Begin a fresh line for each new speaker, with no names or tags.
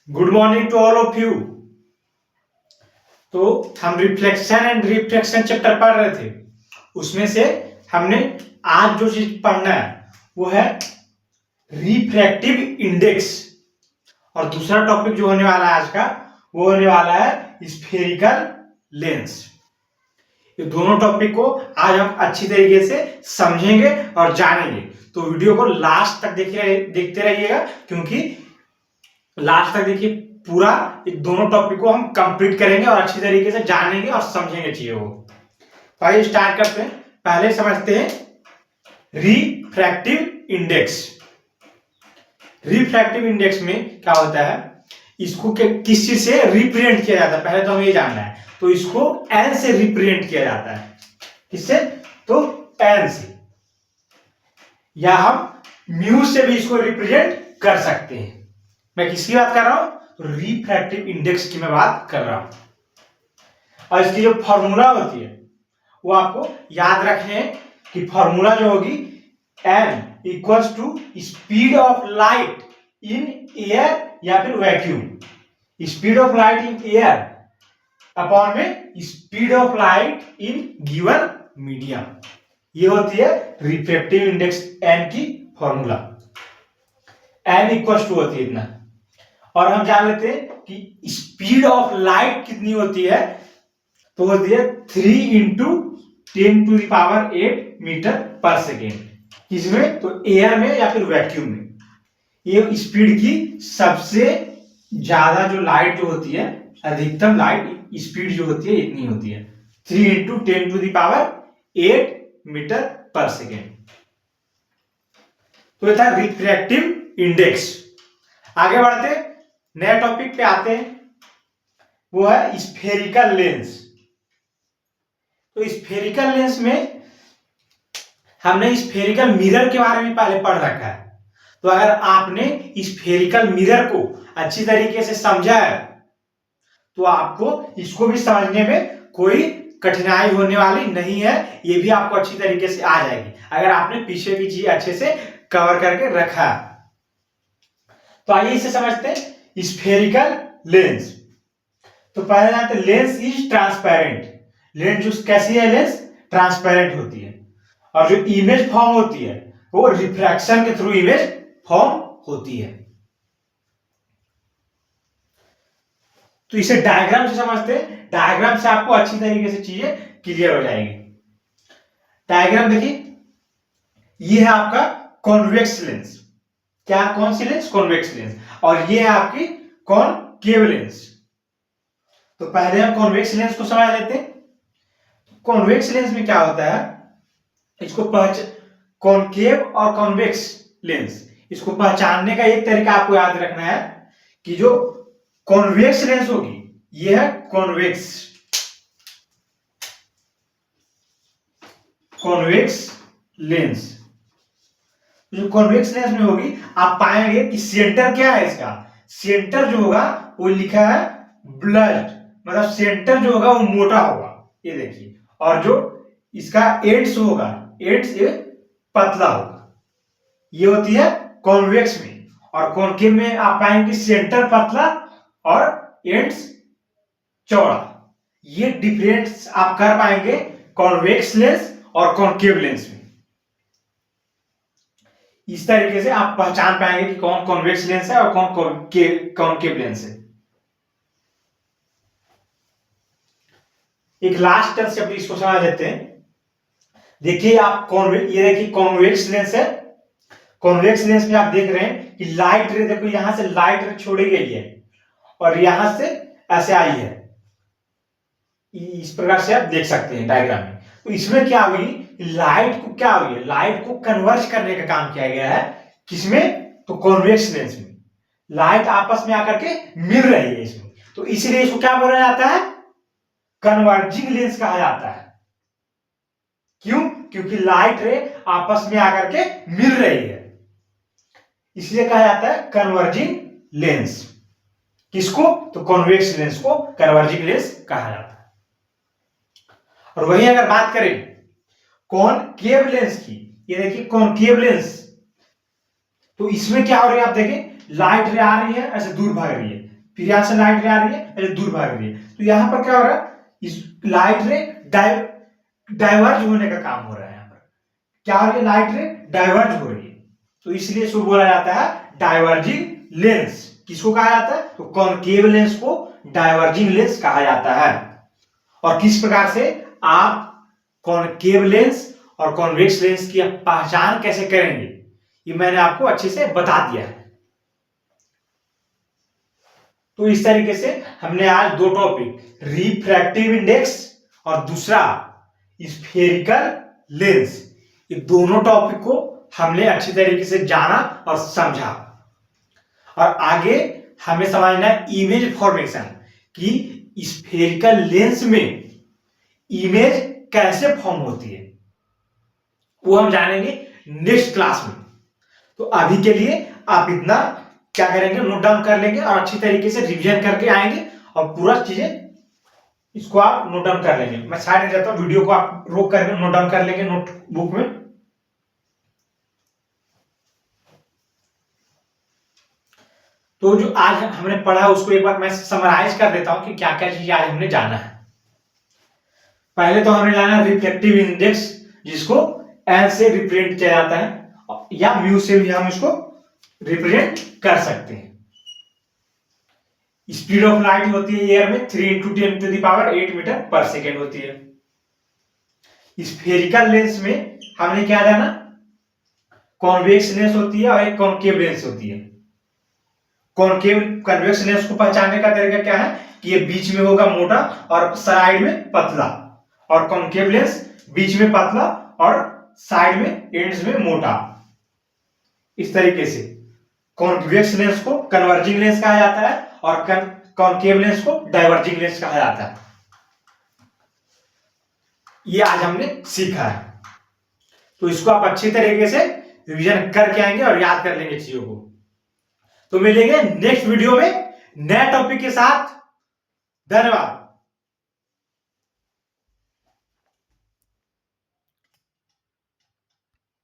Good morning to all of you. तो हम reflection and refraction chapter पढ़ रहे थे, उसमें से हमने आज जो चीज पढ़ना है वो है रिफ्रैक्टिव इंडेक्स। और दूसरा टॉपिक जो होने वाला है आज का वो होने वाला है स्फेरिकल लेंस। ये दोनों टॉपिक को आज हम अच्छी तरीके से समझेंगे और जानेंगे, तो वीडियो को लास्ट तक देखते रहिएगा, क्योंकि लास्ट तक देखिए पूरा दोनों टॉपिक को हम कंप्लीट करेंगे और अच्छी तरीके से जानेंगे और समझेंगे चीजों को। तो आइए स्टार्ट करते हैं। पहले समझते हैं रिफ्रैक्टिव इंडेक्स। रिफ्रैक्टिव इंडेक्स में क्या होता है, इसको किस चीज से रिप्रेजेंट किया जाता है पहले तो हमें ये जानना है। तो इसको एन से रिप्रेजेंट किया जाता है। किससे? तो एन से, या हम म्यू से भी इसको रिप्रेजेंट कर सकते हैं। मैं किसकी बात कर रहा हूं? तो रिफ्रैक्टिव इंडेक्स की मैं बात कर रहा हूं। और इसकी जो फॉर्मूला होती है वो आपको याद रखने हैं कि फॉर्मूला जो होगी n equals to speed of light in air या फिर vacuum. Speed of light in air upon में speed of light in given medium. ये होती है रिफ्रैक्टिव इंडेक्स एन की फॉर्मूला। एन इक्वल्स टू होती है इतना। और हम जान लेते हैं कि स्पीड ऑफ लाइट कितनी होती है, तो होती है 3 इंटू 10⁸ मीटर पर सेकेंड। किसमें? तो एयर में या फिर वैक्यूम में। ये स्पीड की सबसे ज्यादा जो लाइट जो होती है, अधिकतम लाइट स्पीड जो होती है इतनी होती है, 3 इंटू 10⁸ मीटर पर सेकेंड। तो ये था रिफ्रैक्टिव इंडेक्स। आगे बढ़ते नए टॉपिक पे आते हैं, वो है स्फेरिकल लेंस। तो स्फेरिकल लेंस में हमने स्फेरिकल मिरर के बारे में पहले पढ़ रखा है। तो अगर आपने स्फेरिकल मिरर को अच्छी तरीके से समझा है तो आपको इसको भी समझने में कोई कठिनाई होने वाली नहीं है। ये भी आपको अच्छी तरीके से आ जाएगी अगर आपने पीछे की चीज अच्छे से कवर करके रखा। तो आइए इसे समझते हैं स्फेरिकल लेंस। तो पहले जानते हैं लेंस इज ट्रांसपेरेंट। लेंस जो कैसी है? लेंस ट्रांसपेरेंट होती है। और जो इमेज फॉर्म होती है वो रिफ्रैक्शन के थ्रू इमेज फॉर्म होती है। तो इसे डायग्राम से समझते हैं। डायग्राम से आपको अच्छी तरीके से चीजें क्लियर हो जाएगी। डायग्राम देखिए, ये है आपका कॉन्वेक्स लेंस। क्या? कौन सी लेंस? Convex lens. और ये है आपकी कॉनकेव लेंस। तो पहले हम कॉन्वेक्स लेंस को समझ लेते हैं। कॉन्वेक्स लेंस में क्या होता है, इसको कॉनकेव और कॉन्वेक्स लेंस, इसको पहचानने का एक तरीका आपको याद रखना है कि जो कॉन्वेक्स लेंस होगी ये है कॉन्वेक्स लेंस। जो कॉन्वेक्स लेंस में होगी आप पाएंगे कि सेंटर क्या है इसका? सेंटर जो होगा वो लिखा है ब्लड, मतलब सेंटर जो होगा वो मोटा होगा, ये देखिए। और जो इसका एड्स होगा, एड्स ये पतला होगा। ये होती है कॉन्वेक्स में। और कॉनकेव में आप पाएंगे सेंटर पतला और एंड्स चौड़ा। ये डिफरेंस आप कर पाएंगे कॉन्वेक्स लेंस और कॉनकेव लेंस में। इस तरीके से आप पहचान पाएंगे कि कौन कॉन्वेक्स लेंस है और कौन कॉनकेव लेंस है। एक लास्ट टर्म से अपनी इसको समझ लेते हैं। देखिए आप ये देखिए कॉन्वेक्स लेंस है। कॉन्वेक्स लेंस में आप देख रहे हैं कि लाइट रे, देखो यहां से लाइट रे छोड़ी गई है और यहां से ऐसे आई है। इस प्रकार से आप देख सकते हैं डायग्राम में। तो इसमें क्या हुई, लाइट को क्या हुई है, लाइट को कन्वर्ज करने का काम किया गया है। किसमें? तो कॉन्वेक्स लेंस में। लाइट आपस में आकर के मिल रही है इसमें, तो इसलिए इसको क्या बोला जाता है? कन्वर्जिंग लेंस कहा जाता है। क्यों? क्योंकि लाइट रे आपस में आकर के मिल रही है, इसलिए कहा जाता है कन्वर्जिंग लेंस। किसको? तो कॉन्वेक्स लेंस को कन्वर्जिंग लेंस कहा जाता है। और वहीं अगर बात करें कॉनकेव लेंस की, ये देखिए कॉनकेव लेंस, तो इसमें क्या हो रही है आप देखें, लाइट रे आ रही है ऐसे दूर भाग रही है, फिर यहां से लाइट रे आ रही है, दूर भाग रही है, तो यहां पर क्या हो रहा है, इस लाइट रे डाइवर्ज होने का काम हो रहा है। यहाँ पर क्या हो रही है, लाइट रे डाइवर्ज हो रही है, तो इसलिए इसको बोला जाता है डाइवर्जिंग लेंस। किसको कहा जाता है, तो कॉनकेव लेंस को डाइवर्जिंग लेंस कहा जाता है। और किस प्रकार से आप कॉनकेव लेंस और कॉन्वेक्स लेंस की पहचान कैसे करेंगे, ये मैंने आपको अच्छे से बता दिया है। तो इस तरीके से हमने आज दो टॉपिक, रिफ्रैक्टिव इंडेक्स और दूसरा स्फेरिकल लेंस, ये दोनों टॉपिक को हमने अच्छी तरीके से जाना और समझा। और आगे हमें समझना है इमेज फॉर्मेशन, कि स्फेरिकल लेंस में इमेज कैसे फॉर्म होती है, वो हम जानेंगे नेक्स्ट क्लास में। तो अभी के लिए आप इतना क्या करेंगे, नोट डाउन कर लेंगे और अच्छी तरीके से रिवीजन करके आएंगे और पूरा चीजें इसको आप नोट डाउन कर लेंगे। मैं साइड में जाता हूं, वीडियो को आप रोक करके नोट डाउन कर लेंगे नोटबुक में। तो जो आज हमने पढ़ा उसको एक बार मैं समराइज कर देता हूं कि क्या क्या चीज आज हमने जाना है। पहले तो हमने जाना रिफ्लेक्टिव इंडेक्स, जिसको एल से रिप्रेजेंट किया जाता है या म्यू से भी हम इसको रिप्रेजेंट कर सकते हैं। स्पीड ऑफ लाइट होती है एयर में 3 × 10⁸ मीटर पर सेकेंड होती है। स्फेरिकल लेंस में हमने क्या जाना, कॉन्वेक्स लेंस होती है और एक कॉनकेव लेंस होती है। कॉनकेव कन्वेक्स लेंस को पहचानने का तरीका क्या है कि ये बीच में होगा मोटा और साइड में पतला, और कॉनकेव लेंस बीच में पतला और साइड में एंड्स में मोटा। इस तरीके से कॉन्वेक्स लेंस को कन्वर्जिंग लेंस कहा जाता है और कॉनकेव लेंस को डाइवर्जिंग लेंस कहा जाता है। ये आज हमने सीखा है, तो इसको आप अच्छी तरीके से रिवीजन करके आएंगे और याद कर लेंगे चीजों को। तो मिलेंगे नेक्स्ट वीडियो में नए टॉपिक के साथ। धन्यवाद।